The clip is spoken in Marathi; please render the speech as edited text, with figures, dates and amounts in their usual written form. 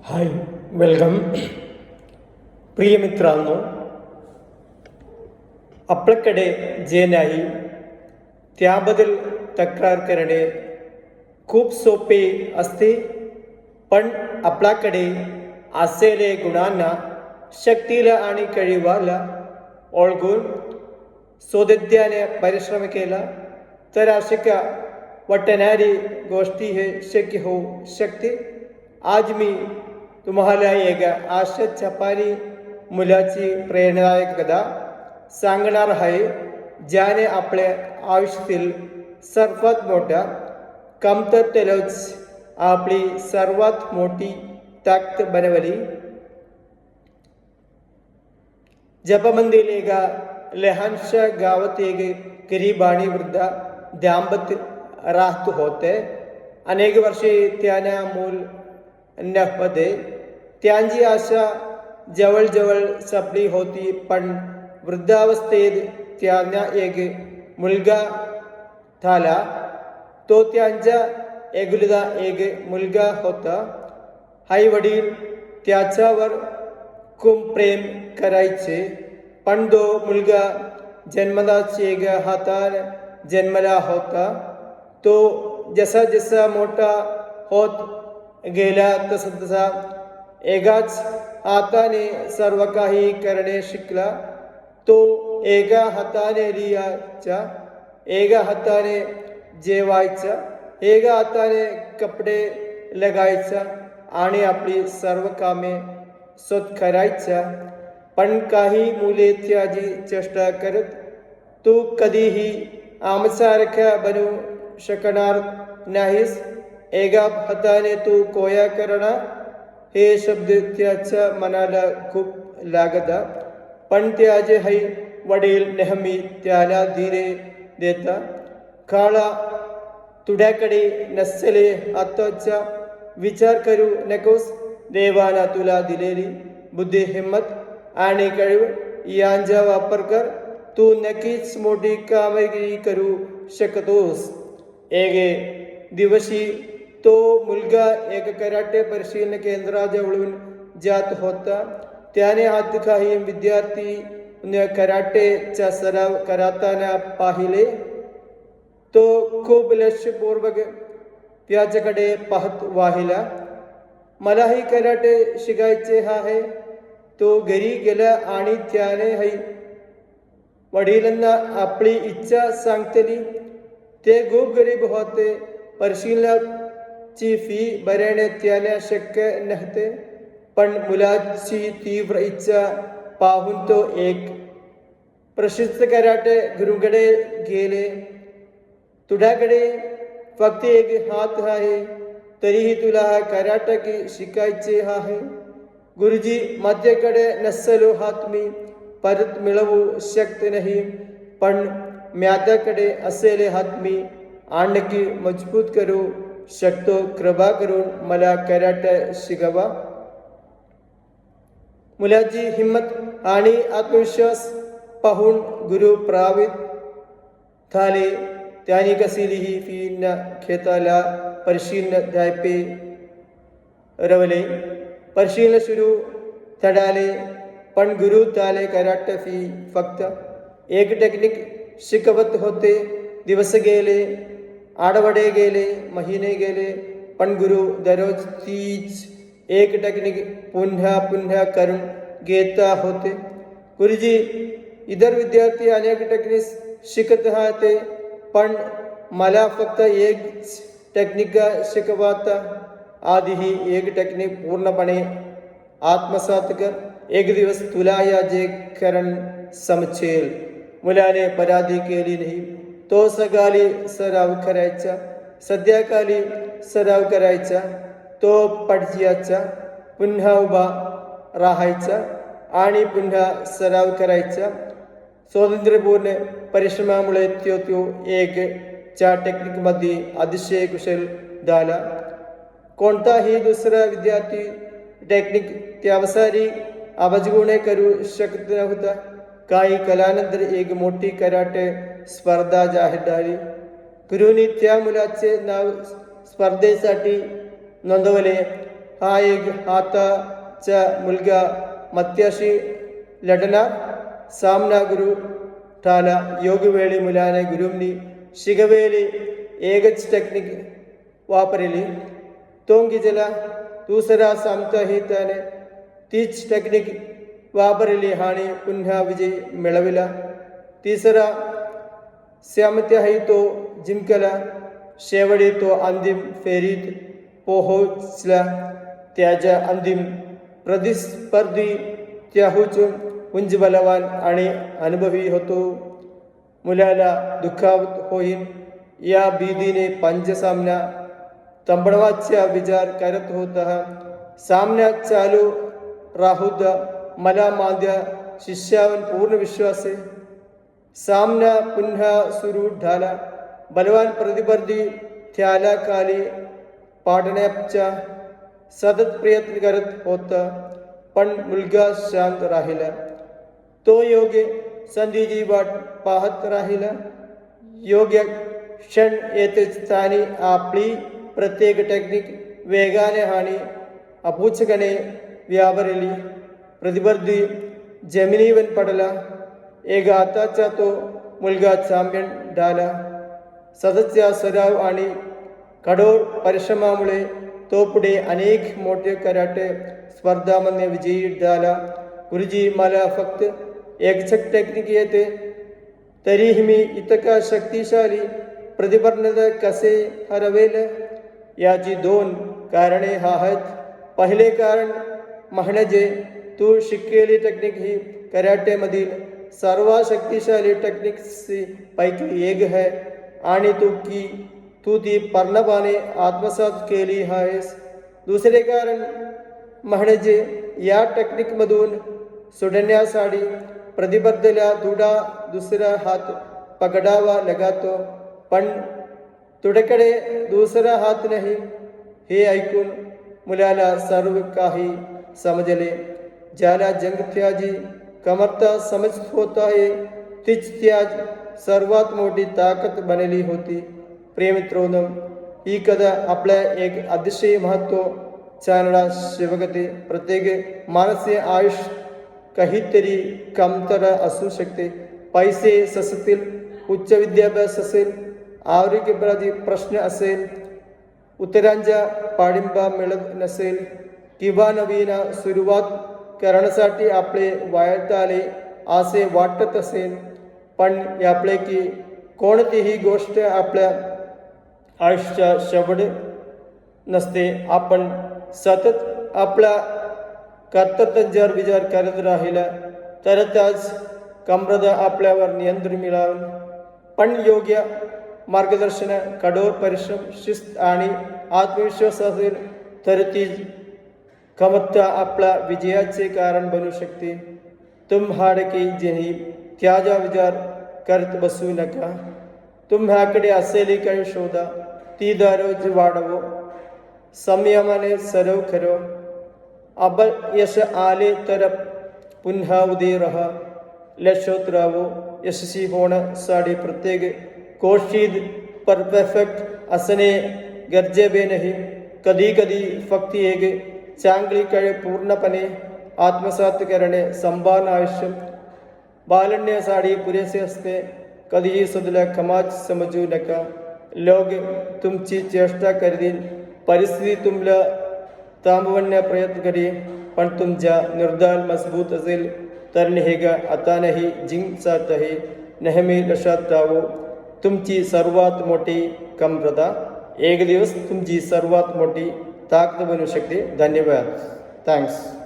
हाय, वेलकम. प्रिय मित्रांनो, आपल्याकडे जे नाही त्याबद्दल तक्रार करणे खूप सोपे असते, पण आपल्याकडे असलेले गुणांना, शक्तीला आणि कळीवाला ओळखून सातत्याने परिश्रम केला तर अशक्य वाटणारी गोष्टी हे शक्य होऊ शकते. आज मी तुम्हाला एक आशा छपारी मुलाची प्रेरणादायक कथा सांगणार आहे, ज्याने आपल्या आयुष्यातील सर्वात मोठ्या कमतरतेलाच आपली सर्वात मोठी ताकद बनवली. जपानमधील एका लहानशा गावात एक गरीब आणि वृद्ध दाम्पत्य राहत होते. अनेक वर्षे त्यांना मूल नव्हते. त्यांची आशा जवळजवळ संपली होती, पण वृद्धावस्थेत त्यांना एक मुलगा झाला. तो त्यांचा एकुलता एक मुलगा होता. आई वडील त्याच्यावर खूप प्रेम करायचे, पण तो मुलगा जन्मताच एक हाताने जन्मला होता. तो जसा जसा मोठा होत गेला तसा तसा एकाच हाताने सर्व काही करणे शिकला. तो एका हाताने लिहायचा, एका हाताने जेवायचा, एका हाताने कपडे लगायचा आणि आपली सर्व कामे स्वतः करायचा. पण काही मुले त्याची चेष्टा करत, तू कधीही आमच्यासारखा बनू शकणार नाहीस, एका हाताने तू कोया करणार. हे शब्द त्याच्या मनाला खूप लागतात, पण त्याचे आई वडील नेहमी त्याला धीर देतात. काळा तुझ्याकडे नसले आताचा विचार करू नकोस. देवाना तुला दिलेली बुद्धी, हिंमत आणि कळीव यांचा वापर कर. तू नक्कीच मोठी कामगिरी करू शकतोस. एक दिवशी तो मुलगा एक कराटे प्रशिक्षण केंद्राजवळून जात होता. त्याने आत काही विद्यार्थी कराटेचा सराव करताना पाहिले. तो खूप लक्षपूर्वक त्याच्याकडे पाहत वाहिला. मलाही कराटे शिकायचे आहे. तो घरी गेला आणि त्याने आई वडिलांना आपली इच्छा सांगितली. ते खूप गरीब होते. प्रशिक्षणाची फी भरणे त्याला शक्य नव्हते, पण मुलाची तीव्र इच्छा पाहून तो एक प्रसिद्ध कराटे गुरुकडे गेले. तुझ्याकडे फक्त एक हात आहे, तरीही तुला कराटे शिकायचे आहे. गुरुजी, माझ्याकडे नसलो हात मी परत मिळवू शकत नाही, पण माझ्याकडे असलेले हात मी आणखी मजबूत करू शकतो. कृपा करून मला कराटे शिकवा. मुलाची हिंमत आणि आत्मविश्वास पाहून गुरु प्रभावित झाले. त्यांनी कसलीही फी न घेता प्रशिक्षण द्यायचे ठरवले. प्रशिक्षण सुरू झाले, पण गुरु त्याला कराटे फी फक्त एक टेक्निक शिकवत होते. दिवस गेले, आठवडे गेले, महिने गेले, पण गुरु दररोज तीच एक टेक्निक पुन्हा पुन्हा करून घेत होते. गुरुजी, इतर विद्यार्थी अनेक टेक्निक्स शिकत होते, पण मला फक्त एक टेक्निक शिकवता. आधीही एक टेक्निक पूर्णपणे आत्मसात कर. एक दिवस तुला या जे करण समजेल. मुलाने पराधी केली नाही. तो सकाळी सराव करायचा, संध्याकाळी सराव करायचा. तो पडयाचा, पुन्हा उभा राहायचा आणि पुन्हा सराव करायचा. स्वातंत्र्यपूर्ण परिश्रमामुळे तो एक च्या टेक्निकमध्ये अतिशय कुशल झाला. कोणताही दुसरा विद्यार्थी टेक्निक त्यानुसारी अवजगुणे करू शकत नव्हता. काही कालानंतर एक मोठी कराटे स्पर्धा जाहीर झाली. गुरुनी त्या मुलाचे नाव स्पर्धेसाठी नोंदवले हा एक हाताचा मुलगा मत्याशी लढणार. सामना गुरु ठाला. योगवेळी मुलाने गुरुंनी शिकवेली एकच टेक्निक वापरली. तोंगिजला. दुसरा सामनाही त्याने तीच टेक्निक वापरली आणि पुन्हा विजय मिळविला. तिसरा सामनाही तो जिंकला. शेवटी तो अंतिम फेरीत पोहोचला. त्याच्या अंतिम प्रतिस्पर्धी त्याहून उंच बलवान आणि अनुभवी होतो. मुलाला दुःखावत होईल या भीतीने पंच सामना थांबवण्याचा विचार करत होता. सामना चालू राहू द्या. मला माझ्या शिष्यावर पूर्ण विश्वास आहे. सामना पुन्हा सुरू झाला. बलवान प्रतिस्पर्धी त्याला खाली पाडण्याचा सतत प्रयत्न करत होता, पण मुलगा शांत राहिला. तो योग्य संधीची वाट पाहत राहिला. योग्य क्षण येतेच त्याने आपली प्रत्येक टेक्निक वेगाने आणि अपूचकने वापरली. प्रतिस्पर्धी जमिनीवर पडला. एक हाताचा तो मुलगा चॅम्पियन झाला. सततचा सराव आणि कठोर परिश्रमामुळे तो पुढे अनेक मोठे कराटे स्पर्धांमध्ये विजयी झाला. गुरुजी, मला फक्त एकच टेक्निक येते, तरीही मी इतका शक्तिशाली प्रतिस्पर्धा कसे हरवेल? याची दोन कारणे आहेत. पहिले कारण म्हणजे तू शिकलेली टेक्निक ही कराटेमधील सर्वात शक्तिशाली टेक्निक्स पैकी एक आहे आणि तू ती पूर्णपणे आत्मसात केली आहेस. दुसरे कारण म्हणजे या टेक्निकमधून सुटण्यासाठी प्रतिस्पर्धीला तुझा दुसरा हात पकडावा लागतो, पण तुझ्याकडे दुसरा हात नाही. हे ऐकून मुलाला सर्व काही समजले. ज्याला जंगत्याची कमतरता समजत होता तीच त्याच सर्वात मोठी ताकद बनली होती. प्रेमित्रोनो, ही कथा आपल्या एक अतिशय महत्त्व सांगणा शिवगते. प्रत्येक माणसाचे आयुष्य काहीतरी कमतरता असू शकते. पैसे असतील, उच्च विद्याभ्यास असेल, आरोग्याबाबतीत प्रश्न असेल, उत्तरांचा पाठिंबा मिळत नसेल किंवा नवीन सुरुवात करण्यासाठी आपले वयात आले असे वाटत असेल. पण यापैकी कोणतीही गोष्ट आपल्या आयुष्यात शेवट नसते. आपण सतत आपला कर्तव्यावर विचार करत राहिला तर त्याच कमरता आपल्यावर नियंत्रण मिळावं. पण योग्य मार्गदर्शन, कठोर परिश्रम, शिस्त आणि आत्मविश्वास असेल तर ती कमतरता आपल्या विजयाचे कारण बनू शकते. तुम्हाडके जेही त्याचा विचार करत बसू नका. तुम्हाकडे असलेली काही शोधा, ती दररोज वाढवो. संयमाने सर्व करो. अपयश आले तर पुन्हा उदे रहा. लक्षात राहावो, यशस्वी होण्यासाठी प्रत्येक गोष्टीत परफेक्ट असणे गरजेचे नाही. कधी कधी फक्त एक चांगली कळ पूर्णपणे आत्मसात करणे संपूर्ण आयुष्य बाळगण्यासाठी पुरेसे असते. कधीही स्वतःला कमाच समजू नका. लोक तुमची चेष्टा करतील, परिस्थिती तुम्हाला थांबवण्याचा प्रयत्न करेल, पण तुमचा निर्धार मजबूत असेल तर नेहगा आता नाही जिंकत आहे. नेहमी लक्षात राहावं, तुमची सर्वात मोठी कमतरता एक दिवस तुमची सर्वात मोठी ताकद बनू शकते. धन्यवाद. थँक्स.